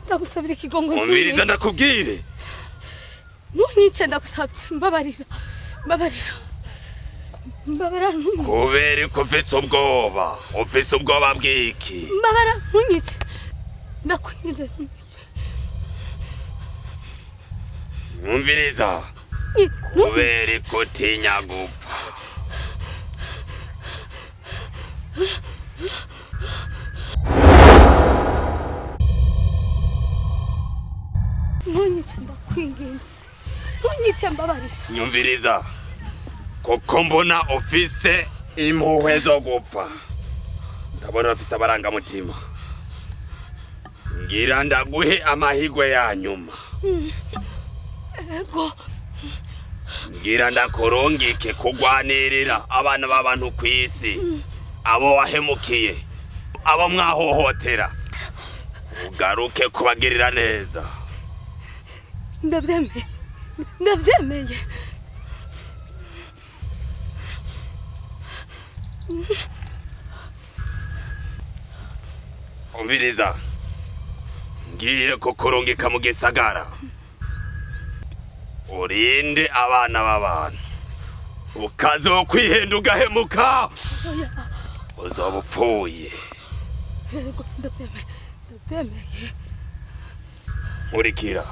ndagusabye ikigongo umviriza ndakubwire ntunyice ndagusabye mbabarira kubera ko ufise ubwoba bw'iki mbabara ntunyice ndakwinginze ntunyice umviriza kubera ko utinya gupfa ntunyice ndakwinginze ntunyice mbabarira nyumviriza kuko mbona ufise impuhwe zo gupfa ndabona ufise abarangamutima ngira ndaguhe amahigwe ya nyuma ego ngira ndakurungike kugwanirira abana b'abantu kw'isi abo wahemukiye abo mwahohotera ugaruke kubagirira neza ndabyemeye umviriza ngiye kukurungika mu gisagara urinde abana b'abantu ukazokwihenda ugahemuka uzoba upfuye ndabyemeye nkurikira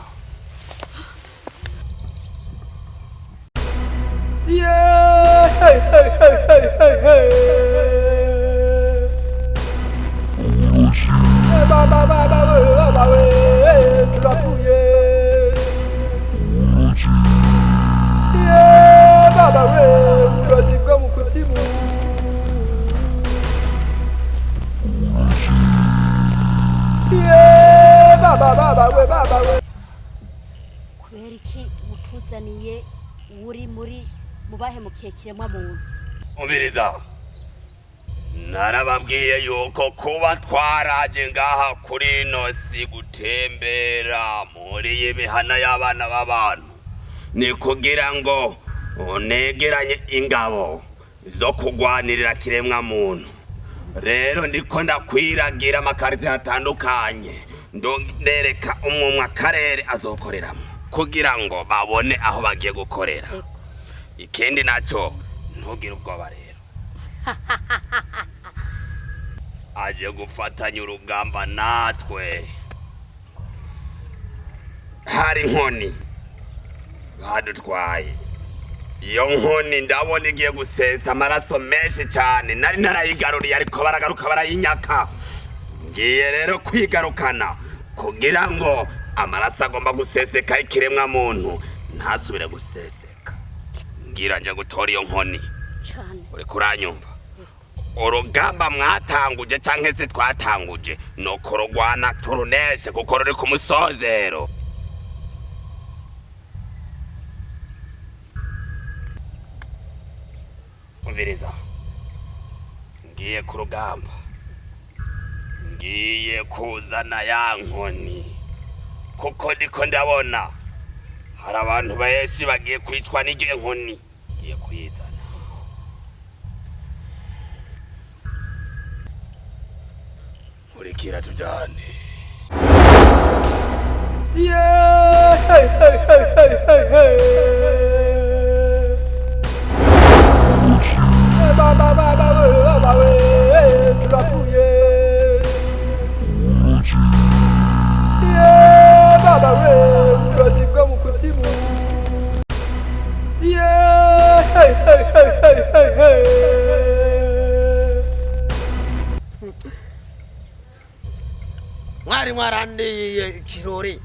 kubera iki utuzaniye uri muri mubahemukiye kiremwa muntu umviriza narababwiye yuko kuba twaraje ngaha kuri ino si gutembera muri iyi mihana y'abana b'abantu ni kugira ngo unegeranye ingabo zo kugwanirira kiremwa muntu rero ndiko ndakwiragira amakarite atandukanye ndereka umwe akarere azokoreramo kugira ngo babone aho bagiye gukorera ikindi naco ntugire ubwoba rero aje gufatanya urugamba natwe hari inkoni badutwaye iyo nkoni ndabona igiye gusesa amaraso menshi cyane nari narayigaruriye ariko baragaruka barayinyaka ngiye rero kwigarukana kugira ngo amaraso agomba guseseka ikiremwa muntu ntasubire guseseka ngira nje gutora iyo nkoni cyane uri kuranyumva urugamba mwatanguje canke se twatanguje no kurugwana turuneshe kuko ruri ku musozero umviriza ngiye ku rugamba ngiye kuzana ya nkoni kuko ndiko ndabona hari abantu benshi bagiye kwicwa n'iryo nkoni ngiye kuyizana kurikira tujane. Baba we turapuye. Baba we turatigwa mu kuzimu. Mwari mwarandiye kirori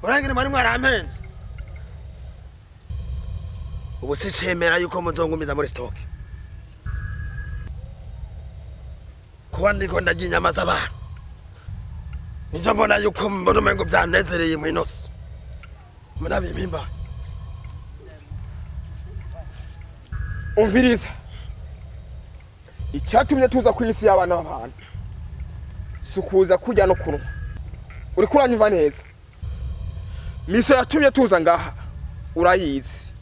urangire mwari mwaramenze ubu sicemera yuko muzongumiza muri stock kuba ndiko ndarya inyama z'abantu nivyo mbona yuko mbona umengo vyanezereye mw'inosi murabimpimba. Umviriza icyatumye tuza ku isi y'abana b'abantu sukuza kujya no kunwa uri kuranyumva neza. Miso yatumye tuza ngaha urayizi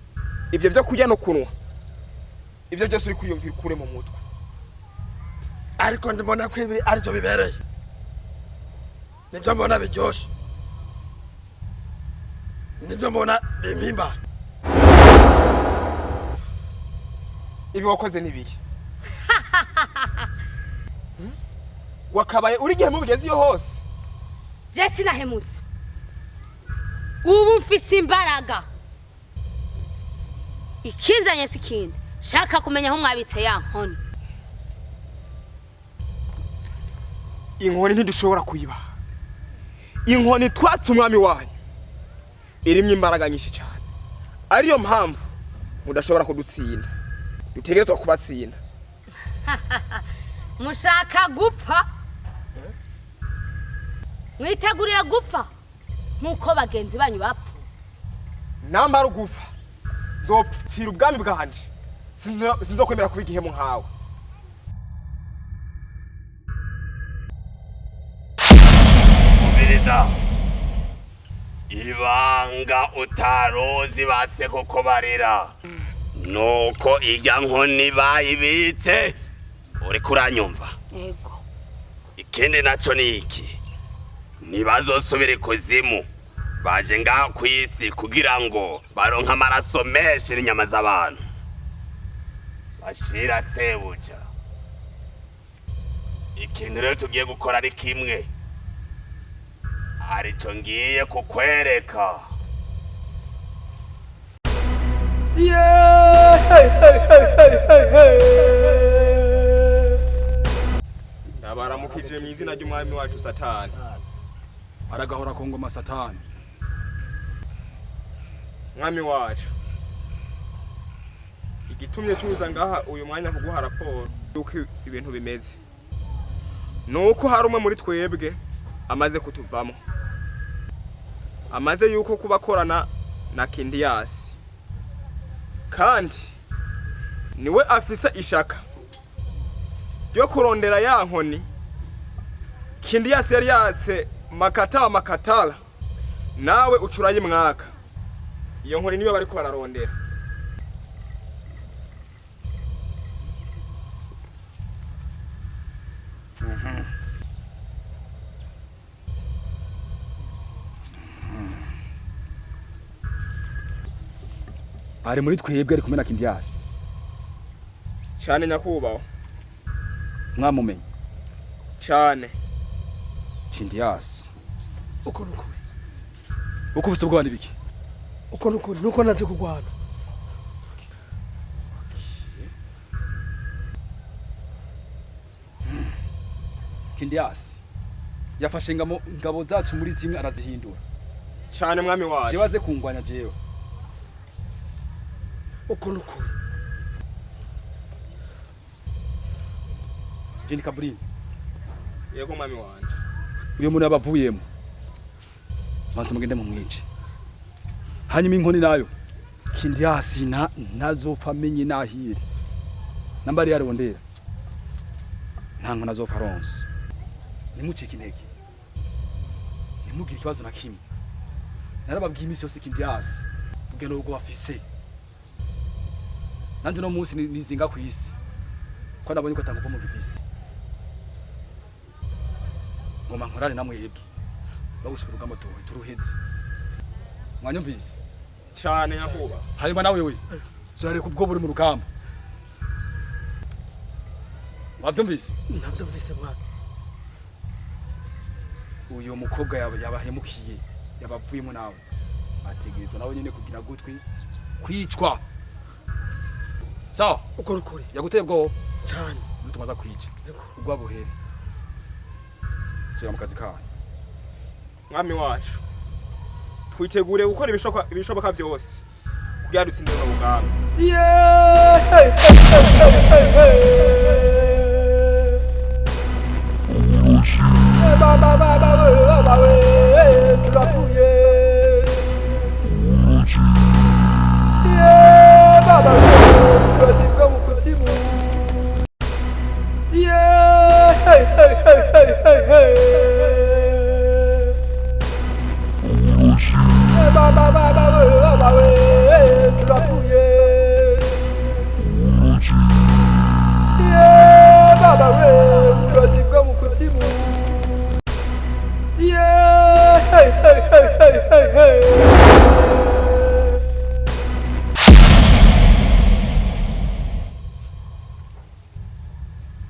ivyo byo kujya no kunwa ivyo byose uri kwiyumvira kure mu mutwe ariko ndibona ko ibi arivyo bibereye nivyo mbona biryoshe nivyo mbona bimpimba. ibi wakoze nibiye wakabaye uri gihe mu bigezi yo hose. Je sinahemutse ubu mfise imbaraga ikinzanye sikindi shaka kumenya aho mwabitse ya nkoni. Inkoni ntidushobora kuyiba. Inkoni twatse umwami wanyu irimye imbaraga nyinshi cyane ariyo mpamvu mudashobora kudutsinda dutegerezwa kubatsinda. Mushaka gupfa mwiteguriye gupfa nkuko bagenzi banyu bapfa. Nambara ugufa nzopfira ubwami bwanje sinzokwemera kuba igihemu nkawe. Umviriza ibanga utarozi base koko barira nuko irya nkoni bayibitse uri kuranyumva. Yego. Ikindi naco ni iki ntibazosubire kuzimu baje ngaha ku isi kugira ngo baronke amaraso menshi n'inyama z'abantu bashira sebuja. Ikintu rero tugiye gukora ari kimwe arico ngiye kukwereka. Ndabaramukije mu izina ry'umwami wacu Satani. Aragahora ku ngoma Satani. Mwami wacu igitumye tuza ngaha uyu mwanya kuguha raporo yuko ibintu bimeze nuko hari umwe muri twebwe amaze kutuvamo amaze yuko kubakorana na Kindiyasi kandi niwe afisa ishaka ryo kurondera ya nkoni Kindiyasi yari yatse makatala nawe ucuraye mwaka. Iyo nkoni niyo bariko bararondera. Ari muri twebwe ari kumena Kindiyasi. Cyane nyakubaho. Mwamumenye. Cyane. Kindiyasi. Uko nuko. Uko ufite ubwoba nibiki? Uko nuko naze kugwana. Kindiyasi yafashe ngabo zacu muri zimwe arazihindura. Cyane mwami wacu. Jebaze kungwanya jewe. Uko nuko. Jeni Kabrini. Yego mwami wanje. Uyo muntu abavuyemo. Manze mugende mu mwice. Hanyuma inkoni nayo Kindiyasi ntazopfa amenye nahire. Nambari yarondera. Ntango nazopfa ronse. Nimucike intege. Nimugire ikibazo na kimwe. Narababwiye imisi yose Kindiyasi. Bugeno ubwo bafise. Nanje no munsi nizinga ku isi. Ko nabonye ko atanguva mu bivisi. ngoma nkorane namwe yebwe bagushika urugamba turuheze mwanyumvise cyane nyakuba hanyuma nawe we surareka ubwo buri mu rugamba wabyumvise ntabyumvise mwana uyu mukobwa yabahemukiye yabavuyemo nawe ategerezwa nawe nyine kugira gutwi kwicwa sawa uko rukuri yaguteye bwo cyane tumaza kwica ubwo abuhere sura mu kazi kawe mwami wacu twitegure gukora ibishoboka byose kugira dutsinde mu rugamba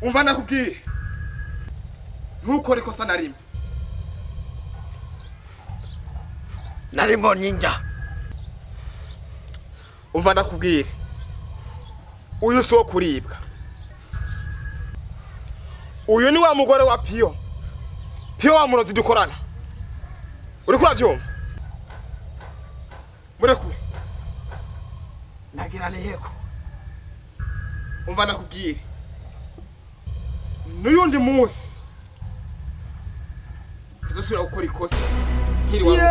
umva nakubwiye ntukore ikosa na rimwe narimo ninja umva nakubwire uyu si wo kuribwa uyu ni wa mugore wa Piyo wa murozi dukorana uriko uravyumva mureku nagira niheko umva nakubwire n'uyundi munsi uzosubira gukora ikosa nk'iri wari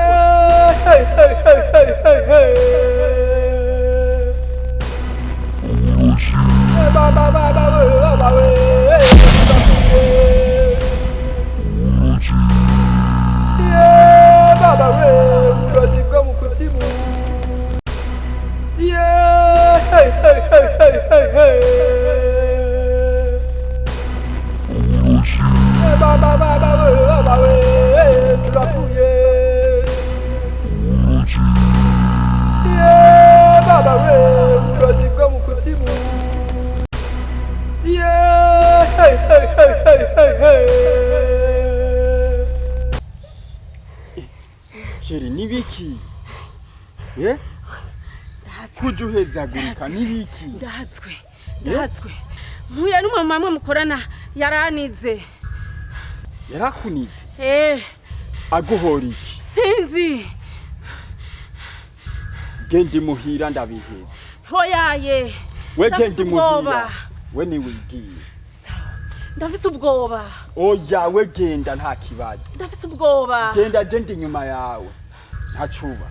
Sheri nibiki? Ye? Kujuhezagurika nibiki? Ndahatswe. Muya n'umama mukorana yaranize. Yarakunize? Aguhora iki? Sinzi. Gendi muhira ndabiheze. Hoyaye. We gendi muhira. We ni wigiye. Ndafise ubwoba. Oya we genda nta kibazo. Ndafise ubwoba. Genda ndi nyuma yawe. Ntacuba.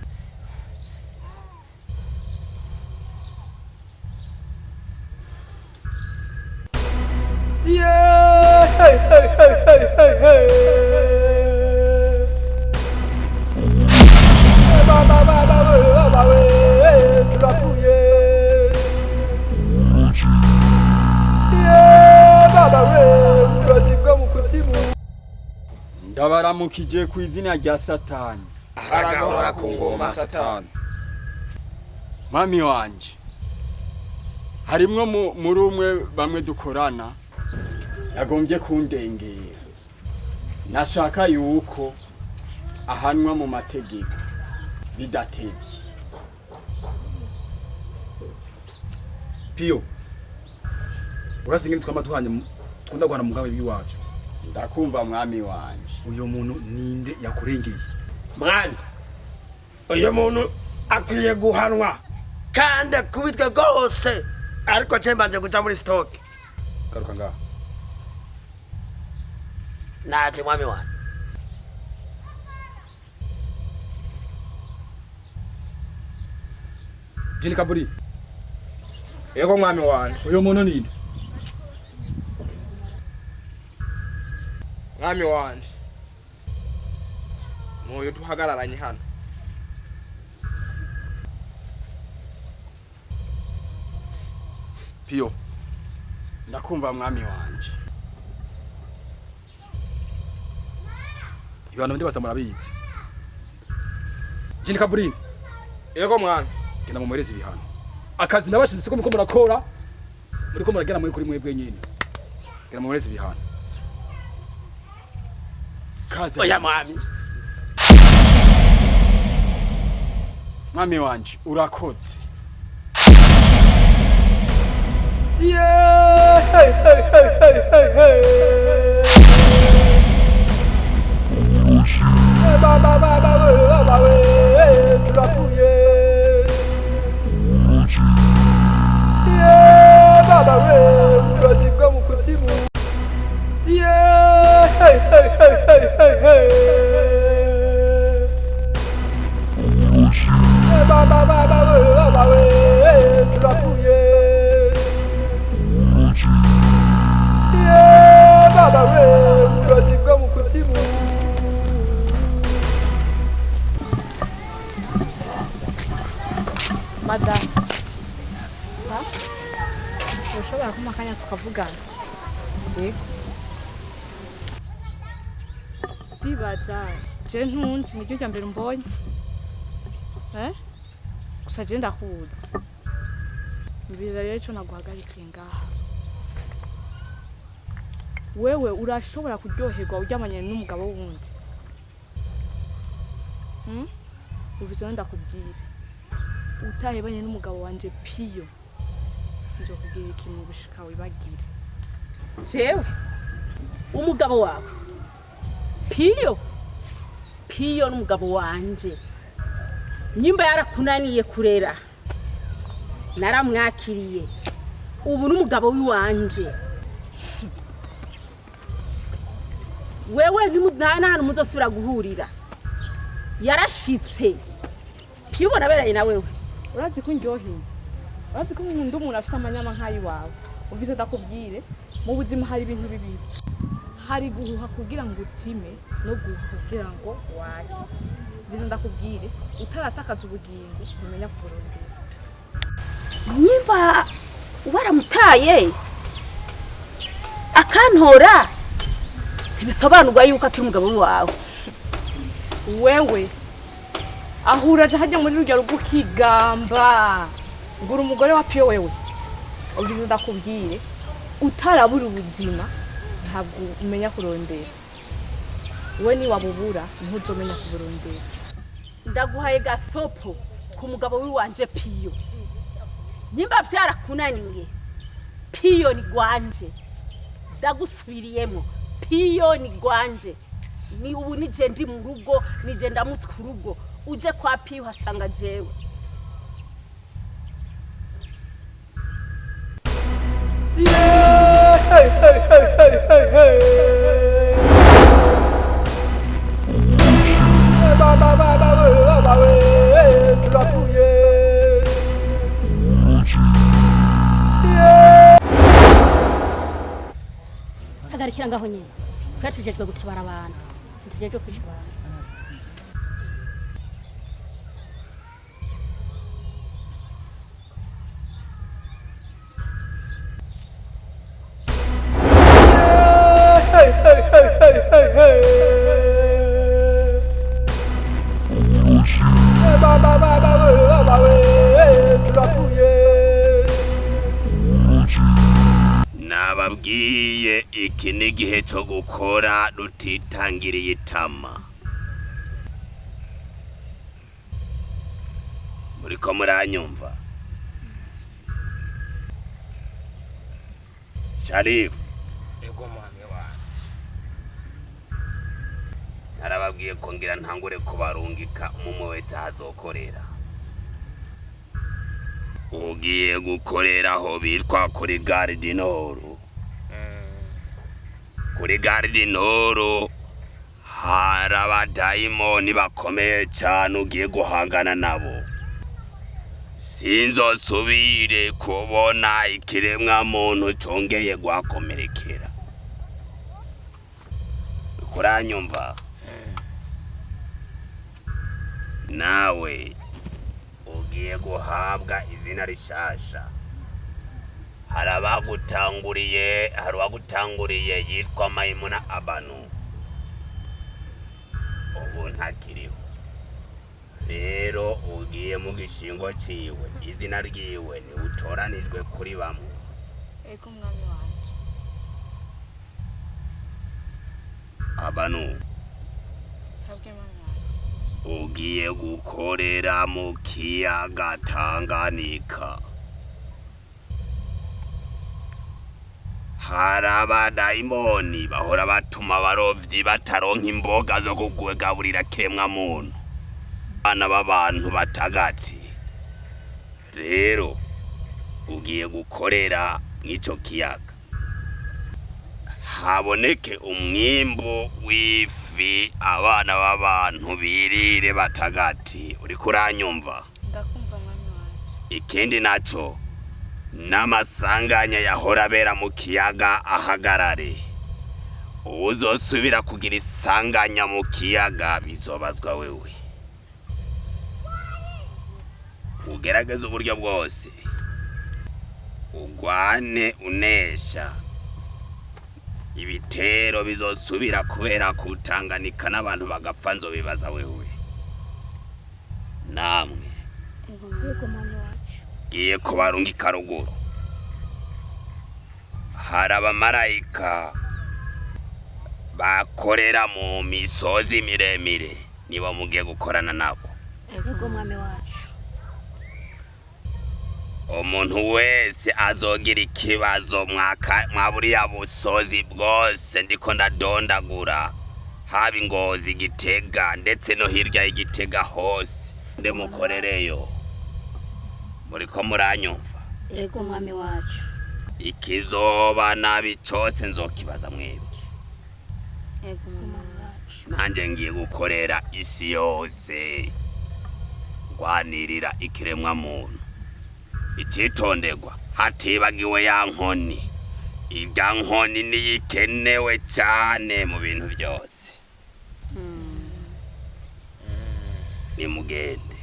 Ndabaramukije ku izina rya Satani. aragahora ku ngoma Satani. Mami wanje harimwo muri umwe bamwe dukorana yagombye kundengera. Nashaka yuko ahanwa mu mategeko bidatevye. Piyo urasingira twama tuhanye twunda guhana mugabe biwacu. Ndakumva mwami wanje. Uyo muntu ninde yakurengeye? mwana uyu muntu akwiye guhanwa kandi kubitwe rwose ariko cembanje kuja muri stock. Garuka ngaha. Naje mwami wanjye. Jini kaburi. Yego mwami wanje. Uyo muntu ninde? Mwami wanje. Moyo tuhagararanye hano. Piyo ndakumva mwami wanje. ibihano ndibaza murabizi. Jini Kaburini Yego mwana. genda mumuhereze ibihano. Akazi nabashize siko muko murakora. Muriko muragera muri kuri mwebwe nyine. Genda mumuhereze ibihano. Kazi. Oya mwami. Mwami wanje urakoze. Madame. Ha? Ushobora kumakanya tukavugana. Yego. Ndibaza, je ntunzi niryo rya mbere mbonye. Gusa je ndakuzi. Biza rero ico naguhagarikiye ngaha. Wewe urashobora kuryoherwa uryamanye n'umugabo wundi. Ubizo ndakubwira. Utahebanye n'umugabo wanje Piyo. Nzo kugira ikintu gushika wibagire. Jewe umugabo wawe Piyo n'umugabo wanje nyimba yarakunaniye kurera naramwakiriye ubu n'umugabo wiwanje wewe nta muzosubira guhurira yarashitse Piyo ubona beranye na wewe Urazi ko ndyoheye. Urazi ko nkunda umuntu afite amanyama nkayi wawe. Uvize ndakubwire mu buzima hari ibintu bibiri. Hari guhuha kugira ngo utime no guhuha kugira ngo wake. Uvize ndakubwire utaratakaza ubugingo umenya kurondera. Nyimba waramutaye akantora ntibisobanurwa yuko akiri umugabo wawe. Wewe ahura hajya muri rujya rugukigamba ngura umugore wa Piyo wewe. Ugize ndakubwire utarabura ubuzima ntabwo umenya kurondera. We ni wabubura ntuzomenya kuburondera. Ndaguhaye gasopo ku mugabo wiwanje Piyo. Nyimba vyarakunaniye Piyo ni gwanje. Ndagusubiriyemo Piyo ni gwanje. Ni ubu nije ndi mu rugo nije ndamutse ku rugo uje kwa Piyo hasanga jewe. Hagarikira ngaho nyine. Twatujejwe gutabara abantu. Tujejwe kwisha abantu. Nababwiye iki ni igihe cyo gukora rutitangiriye itama. Muriko muranyumva? Sharif. Ego mwami wanjye. Narababwiye ko ngira ntangure kubarungika umwe wese azokorera. Ugiye gukorera aho bitwa kuri Gare du Nord. Kuri Gare du Nord hari abadayimoni bakomeye cyane ugiye guhangana nabo. Sinzosubire kubona ikiremwa muntu cyongeye gwakomerekera. Kuranyumva? Nawe ugiye guhabwa izina rishasha. Hari abagutanguriye yitwa Maimuna Abanu. ntakiriho rero ugiye mu gishingo ciwe izina ryiwe ni utoranijwe kuri bamwe. Ego mwami wanje. Abanu Sabwe mwami wanje. ugiye gukorera mu kiyaga Tanganyika. hari abadayimoni bahora batuma abarovyi bataronka imboga zo kugaburira kiremwa muntu, abana b'abantu batagati. Rero ugiye gukorera mw'ico kiyaga haboneke umwimbu w'ifi, abana b'abantu birire batagati. Uriko uranyumva? Ndakumva mwami wanje. Ikindi naco n'amasanganya yahora abera mu kiyaga ahagarare. Uzosubira kugira isanganya mu kiyaga bizobazwa wewe. Ugerageze uburyo bwose ugwane unesha ibitero bizosubira kubera kutanganika n'abantu bagapfa nzobibaza wewe. Namwe Ego mwami wacu. giye kubarungika ruguru. hari abamarayika bakorera mu misozi miremire, nibo mugiye gukorana nabo. Ego mwami wacu. Umuntu wese azogira ikibazo mwaburiya busozi bwose ndiko ndadondagura, haba Ingozi, Gitega ndetse no hirya y'Igitega hose ndemukorereyo. Muriko muranyumva? Ego mwami wacu. Ikizoba nabi cose nzokibaza mwebwe. Ego mwami wacu. Nanje ngiye gukorera isi yose, ngwanirira ikiremwa muntu. Icitondegwa hatibagiwe ya nkoni. Irya nkoni niyikenewe cyane mu bintu byose. Nimugende.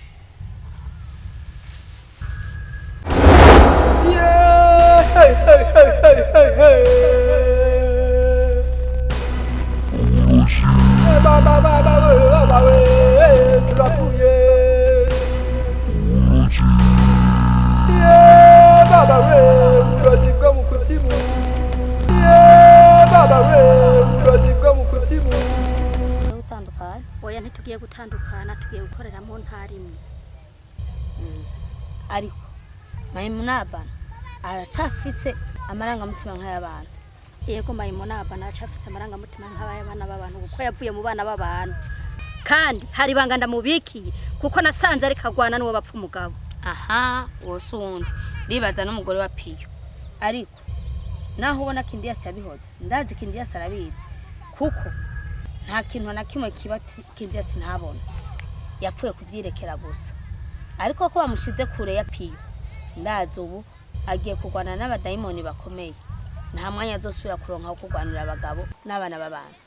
Oya ntitugiye gutandukana, tugiye gukorera mu ntara imwe. Ariko Mayimunabana aracafise amarangamutima nk'ay'abantu. Yego Mayimunabana aracafise amarangamutima nk'ay'abana b'abantu kuko yavuye mu bana b'abantu. Kandi hari banga ndamubikiye kuko nasanze ari kagwana n'uwo bapfa umugabo. Aha, wose uwundi ribaza n'umugore wa Piyo. Ariko naho ubona Kindi Yasi yabihoze, ndazi Kindi Yasi arabizi kuko nta kintu na kimwe kiba Kindi Yasi ntabona. Yapfuye kuvyirekera gusa. Ariko ko bamushize kure ya Piyo, ndazi ubu agiye kugwana n'abadayimoni bakomeye. Nta mwanya azosubira kuronka wo kugwanira abagabo n'abana b'abantu.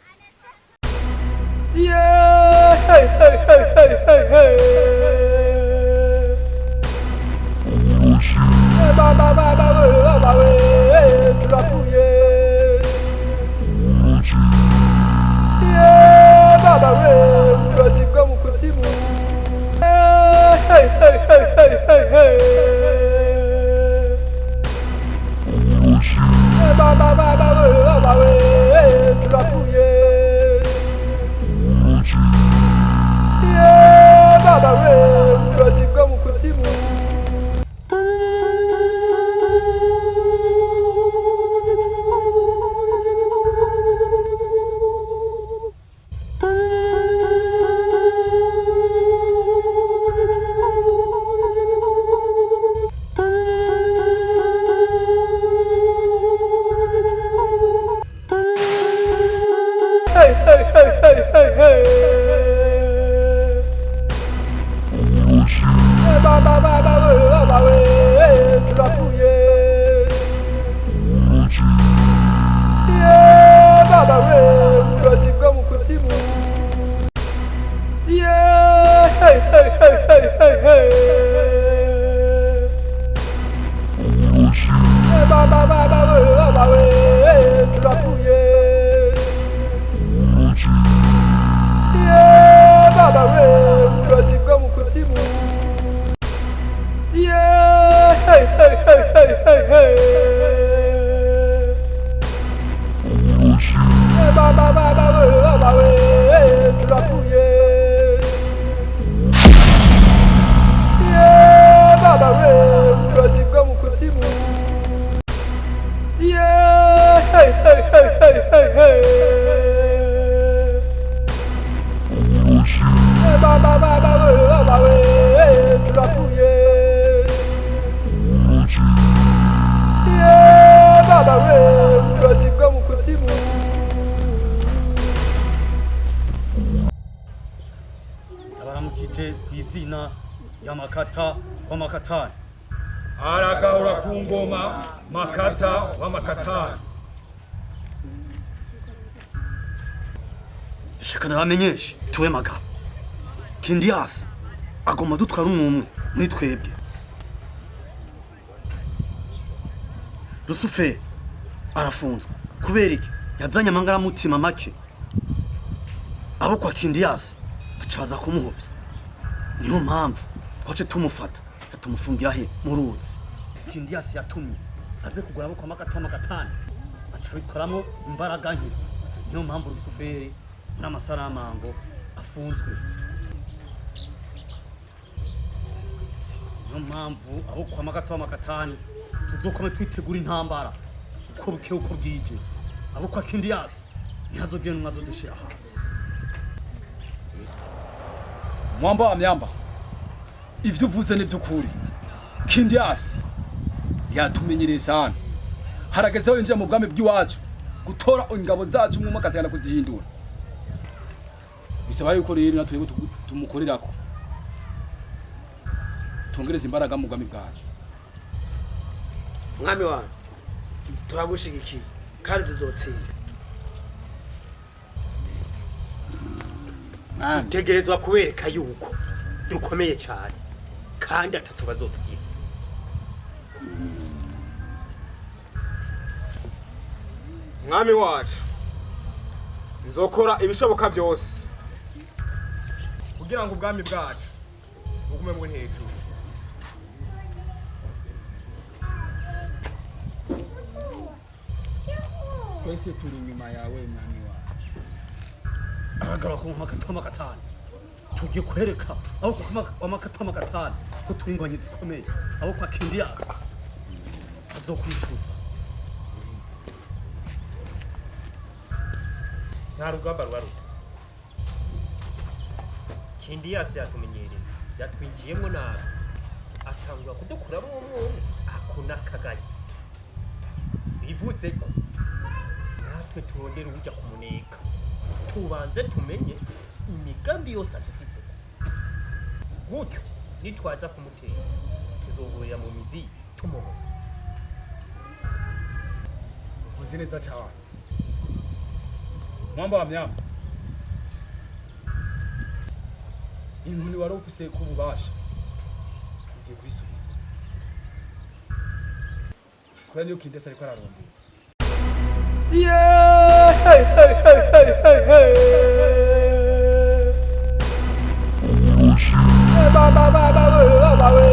baba we turapfuye baba we turagibwa mu kuzimu baba we turapfuye baba we turagibwa mu kuzimu abaramukije ku izina ya Makata wa Makatani. aragahora ku ngoma Makata wa Makatani. Shikana bamenyeshe tuwe magabo Kindias agomba dutwara umwe muri twebwe. Rusuferi arafunzwe kubera iki yazanye amangaramutima make abo kwa Kindias acaza kumuhovya. Niyo mpamvu twace tumufata tumufungira he mu ruzi. Kindias yatumye aze kugura abo kwa Makata Makatani aca bikoramo imbaraga nke. Niyo mpamvu Rusuferi n'amasaramango afunzwe. Niyo mpamvu abo kwa Makata Makatani tuzokome twitegura intambara uko buke uko bwije. Abo kwa Kindias ntihazogenda umwe azodushira hasi. Mwamba wa myamba, ivyo uvuze ni vy'ukuri. Kindias yatumenyereye sana. Harageze winjira mu bwami bw'iwacu gutora ingabo zacu mu makazana kuzihindura. Bisaba yuko rero natwe tumukorerako. Tongereza imbaraga mu bwami bwacu. Mwami wanyu turagushigikiye kandi tuzotsinda. Dutegerezwa kubereka yuko dukomeye cyane kandi atatu bazotubwira. mwami wacu nzokora ibishoboka byose kugira ngo ubwami bwacu bugume mu hejuru. Twese turi inyuma yawe mwami wacu. Aragara ku Makata Makatani tugiye kwereka abo kwa Makata Makatani ko turi ingwanyi zikomeye. Abo kwa Kindias azokwicuza. Nta rugamba rwaruta. Kindias yatumenyereye yatwinjiyemo nabi atangura kudukuramo umwe akuna kaganya. Bivuze ko natwe turondera ujya kumuneka tubanze tumenye imigambi yose adufise gutyo nitwaza kumutera tuzohurira mu mizi tumuho. Uvuze neza cyane. Mwamba wa myamba, inkuni wari ufise ku bubasha ugiye kubisubiza kubera niyo Kindias ariko ararondera. baba we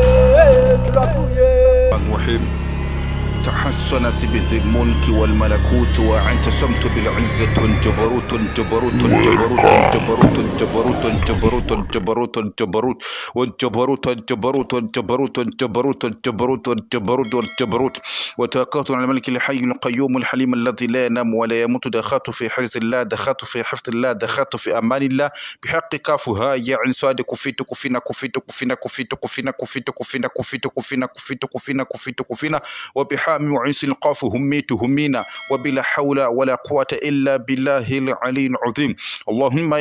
turapfuye تحسن سبذ الملك والملكوت وأنت سمت بالعزة جبروت جبروت جبروت جبروت جبروت جبروت جبروت جبروت والجبروت الجبروت الجبروت الجبروت الجبروت الجبروت والجبروت وتوكلت على الملك الحي القيوم الحليم الذي لا ينام ولا يموت. دخلت في حرز الله دخلت في حفظ الله دخلت في أمان الله بحق كافها يا عين صاد كفيت كفينا كفيت كفينا كفيت كفينا كفيت كفينا كفيت كفينا كفيت كفينا كفيت كفينا وبحام وعيس القاف هميت همينا وبلا حول ولا قوة إلا بالله العلي العظيم. اللهم